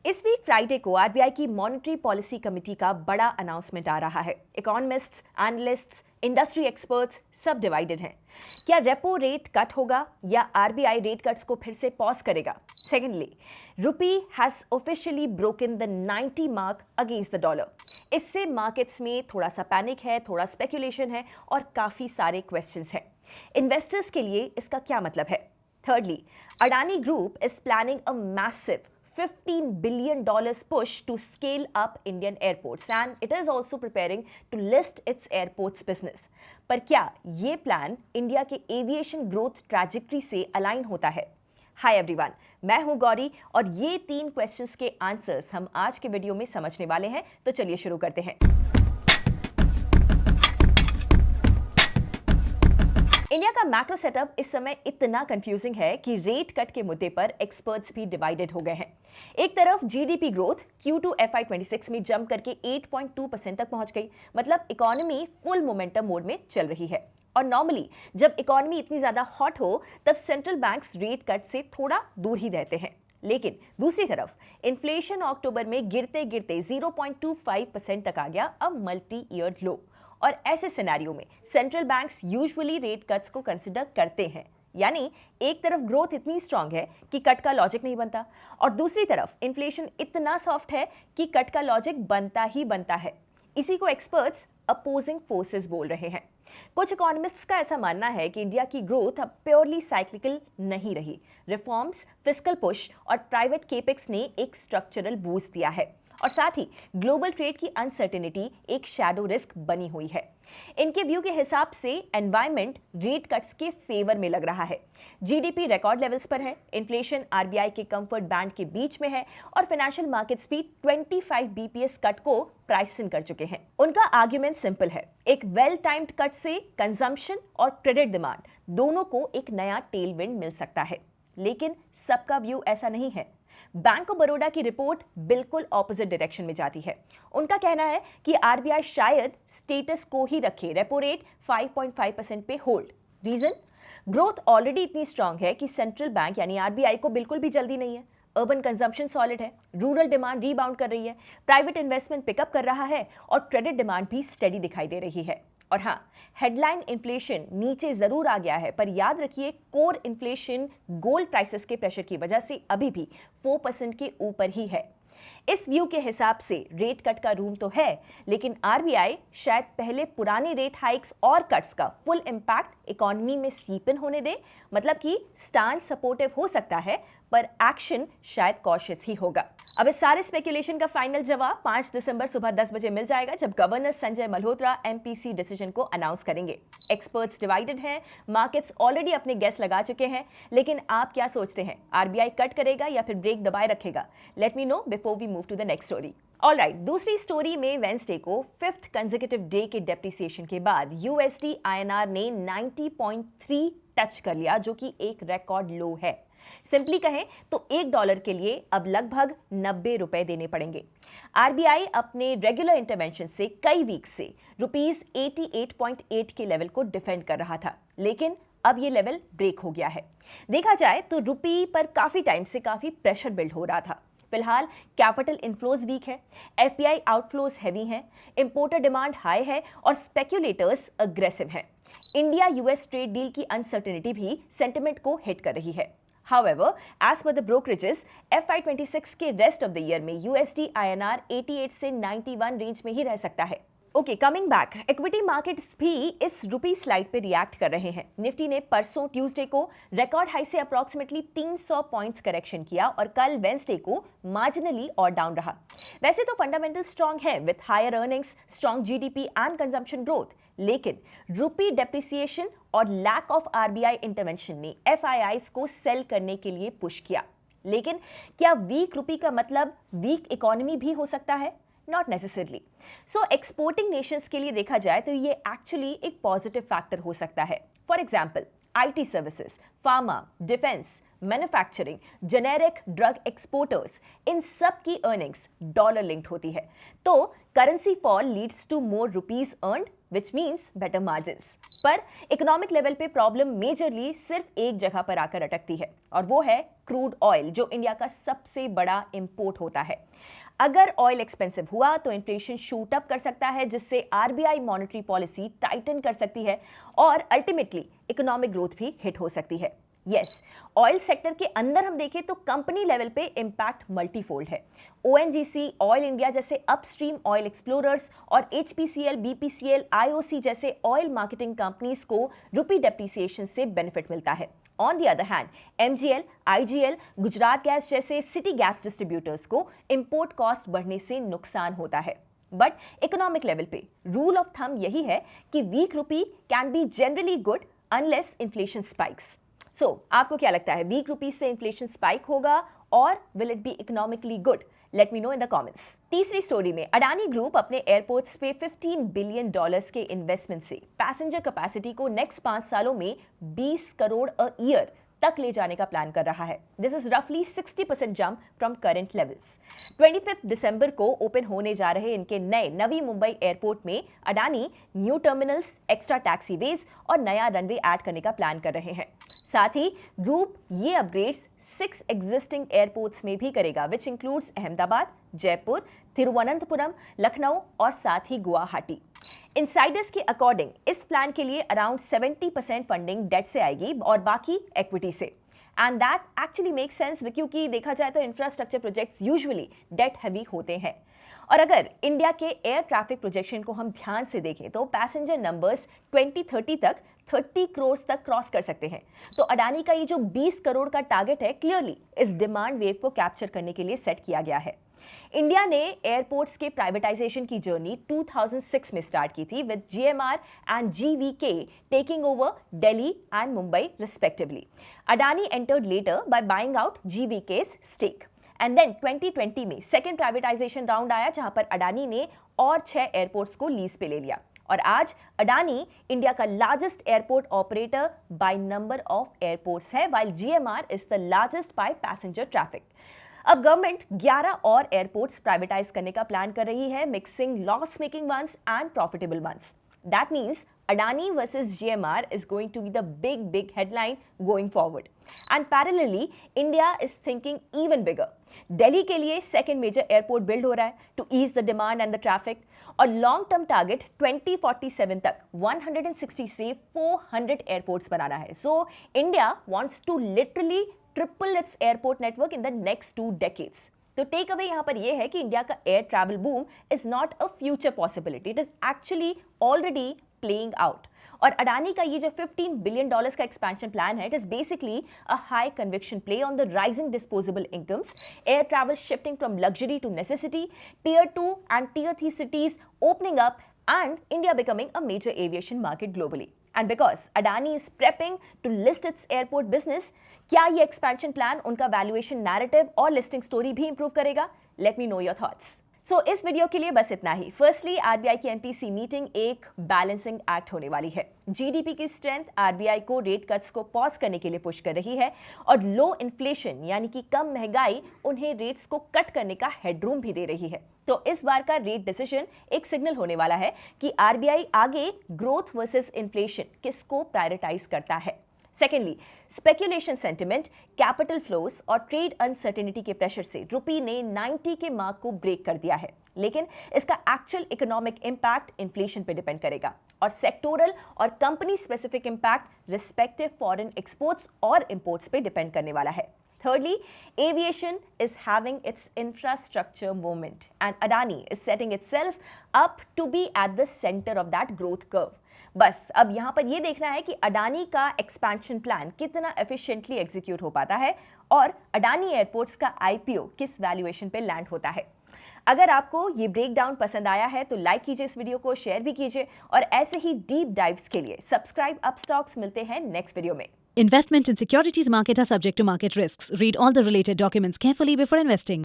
इस week Friday को RBI की मॉनेटरी पॉलिसी कमेटी का बड़ा अनाउंसमेंट आ रहा है। इकोनॉमिस्ट्स, एनालिस्ट्स, इंडस्ट्री एक्सपर्ट्स सब डिवाइडेड हैं। क्या रेपो रेट कट होगा या आरबीआई रेट कट्स को फिर से पॉज करेगा? Secondly, rupee has officially broken the 90 mark against the dollar. इससे मार्केट्स में थोड़ा सा पैनिक है, थोड़ा स्पेकुलेशन है और काफी सारे क्वेश्चंस हैं। इन्वेस्टर्स के लिए इसका क्या मतलब है? Thirdly, Adani Group is planning a massive $15 billion push to scale up Indian airports and it is also preparing to list its airports business. पर क्या ये प्लान इंडिया के एविएशन ग्रोथ ट्रैजेक्टरी से अलाइन होता है? हाय एवरीवन, मैं हूं गौरी और ये 3 क्वेश्चंस के आंसर्स हम आज के वीडियो में समझने वाले हैं। तो चलिए शुरू करते हैं। इंडिया का मैक्रो सेटअप इस समय इतना कंफ्यूजिंग है कि रेट कट के मुद्दे पर एक्सपर्ट्स भी डिवाइडेड हो गए हैं। एक तरफ जीडीपी ग्रोथ Q2 FY26 में जंप करके 8.2% तक पहुंच गई, मतलब इकोनॉमी फुल मोमेंटम मोड में चल रही है। और नॉर्मली जब इकोनॉमी इतनी ज्यादा हॉट हो तब सेंट्रल बैंक्स रेट कट से थोड़ा दूर ही रहते हैं। लेकिन दूसरी तरफ इन्फ्लेशन अक्टूबर में गिरते गिरते 0.25% तक आ गया, अब मल्टी ईयर लो। और ऐसे सिनेरियो में central banks usually rate cuts को कंसिडर करते हैं। यानी एक तरफ ग्रोथ इतनी स्ट्रांग है कि कट का लॉजिक नहीं बनता और दूसरी तरफ इन्फ्लेशन इतना सॉफ्ट है कि कट का लॉजिक बनता ही बनता है। इसी को एक्सपर्ट्स अपोजिंग फोर्सेस बोल रहे हैं। कुछ इकोनॉमिस्ट्स का ऐसा मानना है कि इंडिया की ग्रोथ अब प्योरली साइक्लिकल नहीं रही। रिफॉर्म्स, फिस्कल पुश और प्राइवेट केपेक्स ने एक स्ट्रक्चरल बूस्ट दिया है और साथ ही ग्लोबल ट्रेड की अनसर्टेनिटी एक शैडो रिस्क बनी हुई है। इनके व्यू के हिसाब से एनवायरनमेंट रेट कट्स के फेवर में लग रहा है। जीडीपी रिकॉर्ड लेवल्स पर है, इन्फ्लेशन आरबीआई के कंफर्ट बैंड के बीच में है और फाइनेंशियल मार्केट्स भी 25 बीपीएस कट को प्राइस इन कर चुके हैं। उनका आर्ग्यूमेंट सिंपल है, एक वेल टाइम्ड कट से कंजम्पशन और क्रेडिट डिमांड दोनों को एक नया टेलविंड मिल सकता है। लेकिन सबका व्यू ऐसा नहीं है। बैंक ऑफ बड़ौदा की रिपोर्ट बिल्कुल ऑपोजिट डायरेक्शन में जाती है। उनका कहना है कि आरबीआई शायद स्टेटस को ही रखे, रेपो रेट 5.5% पे होल्ड। रीजन, ग्रोथ ऑलरेडी इतनी स्ट्रांग है कि सेंट्रल बैंक यानी आरबीआई को बिल्कुल भी जल्दी नहीं है। अर्बन कंजम्पशन सॉलिड है, रूरल डिमांड रीबाउंड कर रही है, प्राइवेट इन्वेस्टमेंट पिकअप कर रहा है और क्रेडिट डिमांड भी स्टेडी दिखाई दे रही है। और हाँ, हेडलाइन इन्फ्लेशन नीचे जरूर आ गया है, पर याद रखिए कोर इन्फ्लेशन गोल्ड प्राइसेस के प्रेशर की वजह से अभी भी 4% के ऊपर ही है। इस व्यू के हिसाब से रेट कट का रूम तो है, लेकिन आरबीआई शायद पहले पुरानी रेट हाइक्स और कट्स का फुल इंपैक्ट इकोनॉमी में सीप इन होने दे। मतलब कि स्टांस सपोर्टिव हो सकता है पर एक्शन शायद कॉशियस ही होगा। अब इस सारे स्पेकुलेशन का फाइनल जवाब 5 दिसंबर सुबह 10 बजे मिल जाएगा, जब governor Sanjay Malhotra MPC decision को अनाउंस करेंगे। एक्सपर्ट्स डिवाइडेड हैं, मार्केट्स ऑलरेडी अपने गेस लगा चुके हैं, लेकिन आप क्या सोचते हैं? आरबीआई कट करेगा या फिर ब्रेक दबाए रखेगा? Let me know before we move to the next story. Alright, दूसरी स्टोरी में वेंसडे को 5th कंसेक्यूटिव डे के डेप्रिसिएशन के बाद यूएसडी आईएनआर ने 90.3 टच कर लिया, जो कि एक रिकॉर्ड लो है। सिंपली कहें तो $1 के लिए अब लगभग 90 रुपए देने पड़ेंगे। आरबीआई अपने रेगुलर इंटरवेंशन से कई वीक से रुपीस 88.8 के लेवल को डिफेंड कर रहा था, लेकिन अब ये लेवल ब्रेक हो गया है। देखा जाए तो रुपी पर काफी टाइम से काफी प्रेशर बिल्ड हो रहा था। फिलहाल कैपिटल इनफ्लोज वीक है, एफपीआई आउटफ्लोज हैवी हैं, इंपोर्टर डिमांड हाई है और स्पेक्यूलेटर्स अग्रेसिव हैं। इंडिया यूएस ट्रेड डील की अनसर्टेनिटी भी सेंटिमेंट को हिट कर रही है। However, as per the brokerages, FY26 के रेस्ट ऑफ द ईयर में USD INR 88 से 91 रेंज में ही रह सकता है। Okay, coming back, equity markets भी इस रुपी स्लाइड पे रिएक्ट कर रहे हैं। निफ्टी ने परसों ट्यूसडे को रिकॉर्ड हाई से अप्रॉक्सीमेटली 300 पॉइंट्स करेक्शन किया और कल वेंसडे को मार्जिनली और डाउन रहा। वैसे तो फंडामेंटल स्ट्रांग है with higher earnings, strong GDP and consumption growth, लेकिन रुपी डेप्रिसिएशन और लैक ऑफ आरबीआई इंटरवेंशन ने एफआईआईज को सेल करने के लिए पुश किया। लेकिन क्या वीक रुपी का मतलब वीक इकोनॉमी भी हो सकता है? Not necessarily. So exporting Nations के लिए देखा जाए तो ये एक्चुअली एक पॉजिटिव फैक्टर हो सकता है। For example, IT services, pharma, defence, manufacturing, generic drug exporters, इन सब की अर्निंग्स डॉलर लिंक्ड होती है। तो currency fall leads to more rupees earned which means better margins. पर इकोनॉमिक लेवल पे प्रॉब्लम मेजरली सिर्फ एक जगह पर आकर अटकती है और वो है क्रूड ऑयल, जो इंडिया का सबसे बड़ा इंपोर्ट होता है। अगर ऑयल एक्सपेंसिव हुआ तो इन्फ्लेशन शूट अप कर सकता है, जिससे आरबीआई मॉनेटरी पॉलिसी टाइटन कर सकती है और अल्टीमेटली इकोनॉमिक ग्रोथ भी हिट हो सकती है। यस, ऑयल सेक्टर के अंदर हम देखें तो कंपनी लेवल पे इंपैक्ट मल्टीफोल्ड है। ओएनजीसी, ऑयल इंडिया जैसे अपस्ट्रीम ऑयल एक्सप्लोरर्स और एचपीसीएल, बीपीसीएल, आईओसी जैसे ऑयल मार्केटिंग कंपनीज को रुपी डेप्रिसिएशन से बेनिफिट मिलता है। On the other hand MGL, IGL, Gujarat gas जैसे सिटी गैस डिस्ट्रीब्यूटर्स को इंपोर्ट कॉस्ट बढ़ने से नुकसान होता है। बट इकोनॉमिक लेवल पे रूल ऑफ थंब यही है कि weak rupee can be generally good unless inflation spikes. सो आपको क्या लगता है, वीक रुपीज से इन्फ्लेशन स्पाइक होगा और will it be economically good? Late me no in the comments. तीसरी स्टोरी में अडानी ग्रुप अपने एयरपोर्ट्स पे $15 बिलियन के इन्वेस्टमेंट से पैसेंजर कैपेसिटी को नेक्स्ट 5 सालों में 20 करोड़ अ ईयर तक ले जाने का प्लान कर रहा है। दिस इज रफली 60% जंप फ्रॉम करंट लेवल्स। 25 दिसंबर को ओपन होने जा रहे इनके नए नवी मुंबई एयरपोर्ट में अडानी न्यू टर्मिनल्स, एक्स्ट्रा टैक्सीवेज और नया रनवे ऐड करने का प्लान कर रहे हैं। साथ ही ग्रुप ये अपग्रेड्स 6 एग्जिस्टिंग एयरपोर्ट्स में भी करेगा, विच इंक्लूड्स अहमदाबाद, जयपुर, तिरुवनंतपुरम, लखनऊ और साथ ही गुवाहाटी। इनसाइडर्स के अकॉर्डिंग इस प्लान के लिए अराउंड 70% फंडिंग डेट से आएगी और बाकी इक्विटी से। And that actually makes sense, क्योंकि देखा जाए तो infrastructure projects usually debt heavy होते हैं। और अगर इंडिया के एयर ट्रैफिक प्रोजेक्शन को हम ध्यान से देखें तो पैसेंजर नंबर्स 2030 तक 30 करोड़ तक क्रॉस कर सकते हैं। तो अडानी का ये जो 20 करोड़ का टारगेट है, क्लियरली इस डिमांड वेव को कैप्चर करने के लिए सेट किया गया है। इंडिया ने एयरपोर्ट्स के प्राइवेटाइजेशन की जर्नी 2006 में स्टार्ट की थी, with GMR and GVK taking over Delhi and Mumbai respectively. Adani entered later by buying out GVK's stake and then 2020 में सेकेंड प्राइवेटाइजेशन राउंड आया, जहां पर अडानी ने और 6 एयरपोर्ट्स को लीज पे ले लिया और आज अडानी इंडिया का largest airport operator by number of airports है, while GMR is the largest by passenger traffic. अब गवर्नमेंट 11 और एयरपोर्ट्स प्राइवेटाइज करने का प्लान कर रही है, mixing loss making ones and profitable ones. That means Adani versus GMR is going to be the big headline going forward. And parallelly, India is thinking even bigger. Delhi के लिए second major airport build हो रहा है to ease the demand and the traffic. और long term target 2047 तक 160 से 400 airports बनाना है. So India wants to literally triple its airport network in the next 2 decades. तो टेक अवे यहां पर यह है कि इंडिया का air travel boom is not a future possibility, it is actually already playing out. और अडानी का ये जो $15 बिलियन का एक्सपेंशन प्लान है, it is basically a high conviction play on the rising disposable incomes, air travel shifting from luxury to necessity, Tier 2 and Tier 3 cities opening up, and India becoming a major aviation market globally. And because Adani is prepping to list its airport business, क्या ये expansion plan उनका valuation narrative और listing story भी improve करेगा? Let me know your thoughts. So इस video के लिए बस इतना ही। फर्स्टली, आरबीआई की एमपीसी मीटिंग एक बैलेंसिंग एक्ट होने वाली है। जीडीपी की स्ट्रेंथ आरबीआई को रेट कट्स को पॉज करने के लिए पुश कर रही है और लो इन्फ्लेशन यानी कि कम महंगाई उन्हें रेट्स को कट करने का हेडरूम भी दे रही है। तो इस बार का रेट डिसीजन एक सिग्नल होने वाला है कि आरबीआई आगे ग्रोथ वर्सेस इन्फ्लेशन किसको प्रायोरिटाइज करता है। Secondly, speculation sentiment, capital flows और ट्रेड अनसर्टेनिटी के प्रेशर से रुपी ने 90 के मार्क को ब्रेक कर दिया है, लेकिन इसका एक्चुअल इकोनॉमिक इंपैक्ट इन्फ्लेशन पे डिपेंड करेगा और सेक्टोरल और company specific impact respective foreign exports और इंपोर्ट्स पे डिपेंड करने वाला है। Thirdly, aviation is having its infrastructure moment and Adani is setting itself up to be at the center of that growth curve. बस अब यहाँ पर ये देखना है कि अडानी का एक्सपेंशन प्लान कितना एफिशिएंटली एग्जीक्यूट हो पाता है और अडानी एयरपोर्ट्स का आईपीओ किस वैल्यूएशन पे लैंड होता है। अगर आपको ये ब्रेकडाउन पसंद आया है तो लाइक कीजिए इस वीडियो को, शेयर भी कीजिए और ऐसे ही डीप डाइव्स के लिए सब्सक्राइब अपस्टॉक्स। मिलते हैं नेक्स्ट वीडियो में। Investment in securities market are subject to market risks. Read all the related documents carefully before investing.